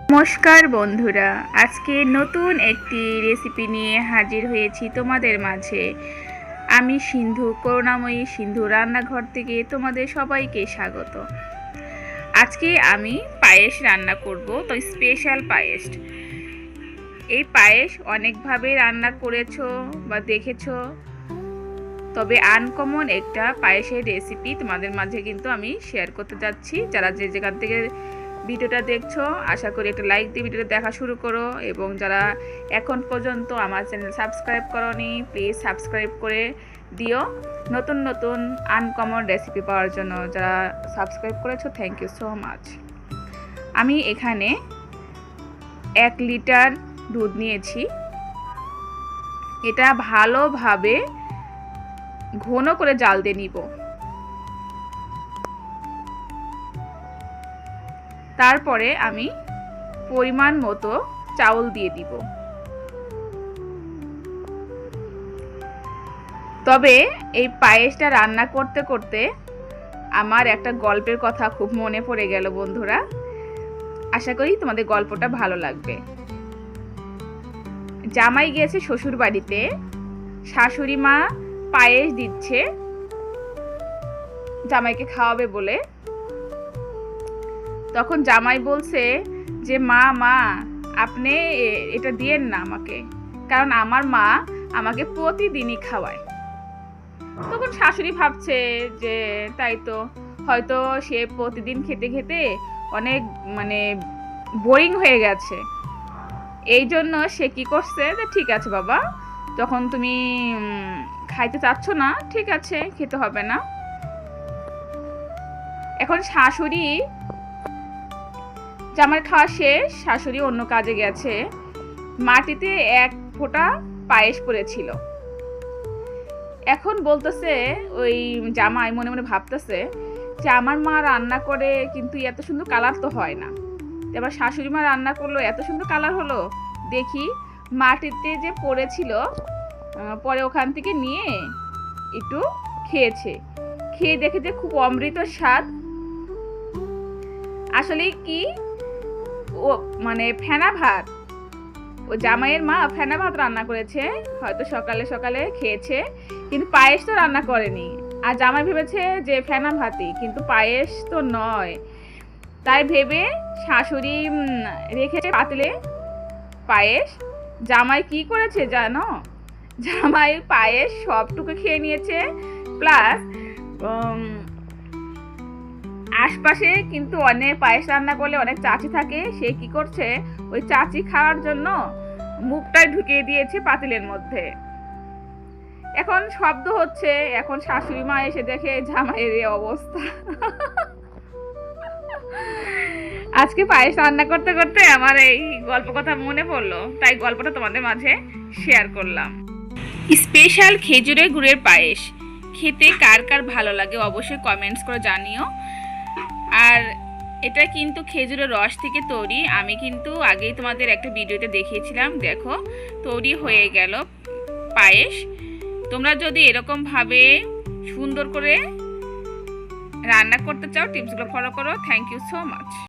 নমস্কার বন্ধুরা, আজকে নতুন একটি রেসিপি নিয়ে হাজির হয়েছি তোমাদের মাঝে। আমি সিন্ধু, করুণাময়ী সিন্ধু রান্নাঘর থেকে তোমাদের সবাইকে স্বাগত। আজকে আমি পায়েস রান্না করব, তো স্পেশাল পায়েস। এই পায়েস অনেকভাবে রান্না করেছো বা দেখেছো, তবে আনকমন একটা পায়েসের রেসিপি তোমাদের মাঝে কিন্তু আমি শেয়ার করতে যাচ্ছি। যারা যে যেখান থেকে ভিডিওটা দেখছো, আশা করি একটা লাইক দিয়ে ভিডিওটা দেখা শুরু করো, এবং যারা এখন পর্যন্ত আমার চ্যানেল সাবস্ক্রাইব করোনি, প্লিজ সাবস্ক্রাইব করে দিও নতুন নতুন আনকমন রেসিপি পাওয়ার জন্য। যারা সাবস্ক্রাইব করেছো, থ্যাংক ইউ সো মাচ। আমি এখানে 1 লিটার দুধ নিয়েছি। এটা ভালোভাবে ঘন করে জাল দিয়ে নিব। তারপরে আমি পরিমাণ মতো চাউল দিয়ে দিব। তবে এই পায়েসটা রান্না করতে করতে আমার একটা গল্পের কথা খুব মনে পড়ে গেল বন্ধুরা। আশা করি তোমাদের গল্পটা ভালো লাগবে। জামাই গিয়েছে শ্বশুর বাড়িতে, শাশুড়ি মা পায়েস দিচ্ছে জামাইকে খাওয়াবে বলে। তখন জামাই বলছে যে মা আপনি এটা দিয়েন না আমাকে, কারণ আমার মা আমাকে প্রতিদিনই খাওয়ায়। তখন শাশুড়ি ভাবছে যে তাই তো, হয়তো সে প্রতিদিন খেতে খেতে অনেক বোরিং হয়ে গেছে। এই জন্য সে কি করছে, যে ঠিক আছে বাবা, যখন তুমি খাইতে চাচ্ছ না, ঠিক আছে, খেতে হবে না। এখন শাশুড়ি, জামাই খাওয়া শেষ, শাশুড়ি অন্য কাজে গেছে। মাটিতে 1 ফোঁটা পায়েস পড়েছিল। এখন বলতেছে, ওই জামাই মনে মনে ভাবতেছে যে আমার মা রান্না করে কিন্তু এত সুন্দর কালার তো হয় না, এবার শাশুড়ি মা রান্না করলো, এত সুন্দর কালার হলো। দেখি মাটিতে যে পড়েছিল, পরে ওখান থেকে নিয়ে একটু খেয়েছে। খেয়ে দেখে যে খুব অমৃত স্বাদ। আসলে কি, ও ফেনা ভাত, ও জামাইয়ের মা ফেনা ভাত রান্না করেছে, হয়তো সকালে সকালে খেয়েছে, কিন্তু পায়েস তো রান্না করেনি। আর জামাই ভেবেছে যে ফেনা ভাতই, কিন্তু পায়েস তো নয়। তাই ভেবে শাশুড়ি রেখেছে পাতিলে পায়েস। জামাই কি করেছে জানো? জামাই পায়েস সবটুকু খেয়ে নিয়েছে, প্লাস আশপাশে কিন্তু অনেক পায়েস রান্না করলে অনেক চাচি থাকে, সে কি করছে, ওই চাচি খাওয়ার জন্য মুখটাই ঢুকিয়ে দিয়েছে পাতিলের মধ্যে। এখন শব্দ হচ্ছে, এখন শাশুড়ি মা এসে দেখে জামাইয়ের এই অবস্থা। আজকে পায়েস রান্না করতে করতে আমার এই গল্প কথা মনে পড়লো, তাই গল্পটা তোমাদের মাঝে শেয়ার করলাম। স্পেশাল খেজুরের গুড়ের পায়েস খেতে কার কার ভালো লাগে অবশ্যই কমেন্টস করে জানিও। আর এটা কিন্তু খেজুরের রস থেকে তৈরি। আমি কিন্তু আগেই তোমাদের একটা ভিডিওতে দেখিয়েছিলাম, দেখো তৈরি হয়ে গেল পায়েস। তোমরা যদি এরকমভাবে সুন্দর করে রান্না করতে চাও, টিপসগুলো ফলো করো। Thank you so much.